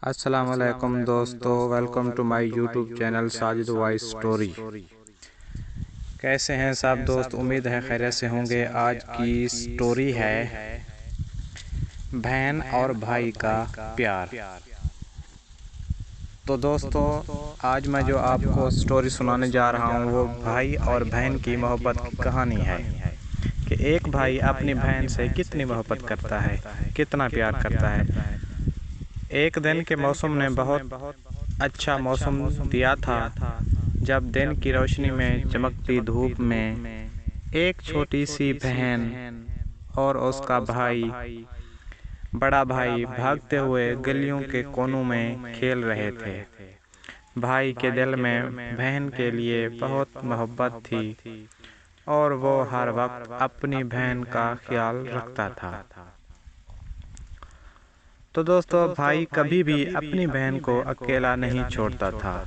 السلام علیکم دوستو، welcome to my YouTube channel Sajid voice story. کیسے ہیں سب دوست؟ امید ہے خیریت سے ہوں گے۔ آج کی سٹوری ہے بہن اور بھائی کا پیار۔ تو دوستو، آج میں جو آپ کو سٹوری سنانے جا رہا ہوں وہ بھائی اور بہن کی محبت کی کہانی ہے کہ ایک بھائی اپنی بہن سے کتنی محبت کرتا ہے، کتنا پیار کرتا ہے۔ ایک دن کے موسم نے بہت اچھا موسم دیا تھا، جب دن کی روشنی میں چمکتی دھوپ میں ایک چھوٹی سی بہن اور اس کا بھائی، بڑا بھائی، بھاگتے ہوئے گلیوں کے کونوں میں کھیل رہے تھے۔ بھائی کے دل میں بہن کے لیے بہت محبت تھی اور وہ ہر وقت اپنی بہن کا خیال رکھتا تھا۔ تو دوستو، بھائی کبھی بھی اپنی بہن کو اکیلا نہیں چھوڑتا تھا۔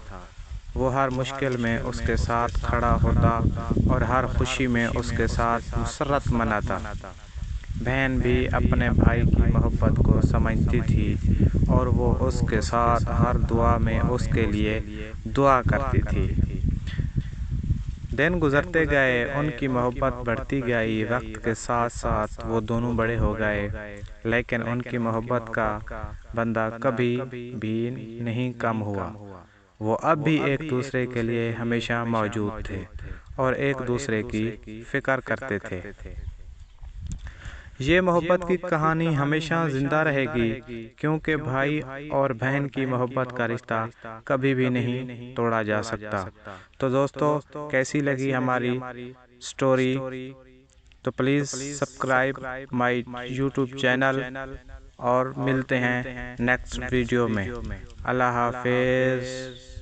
وہ ہر مشکل میں اس کے ساتھ کھڑا ہوتا اور ہر خوشی میں اس کے ساتھ مسرت مناتا۔ بہن بھی اپنے بھائی کی محبت کو سمجھتی تھی اور وہ اس کے ساتھ ہر دعا میں اس کے لیے دعا کرتی تھی۔ دن گزرتے گئے، ان کی محبت بڑھتی گئی۔ وقت کے ساتھ ساتھ وہ دونوں بڑے ہو گئے، لیکن ان کی محبت کا بندہ کبھی بھی نہیں کم ہوا۔ وہ اب بھی ایک دوسرے کے لیے ہمیشہ موجود تھے اور ایک دوسرے کی فکر کرتے تھے۔ یہ محبت کی کہانی ہمیشہ زندہ رہے گی، کیونکہ بھائی اور بہن کی محبت کا رشتہ کبھی بھی نہیں توڑا جا سکتا۔ تو دوستو، کیسی لگی ہماری سٹوری؟ تو please subscribe my YouTube channel اور ملتے ہیں نیکسٹ ویڈیو میں۔ اللہ حافظ۔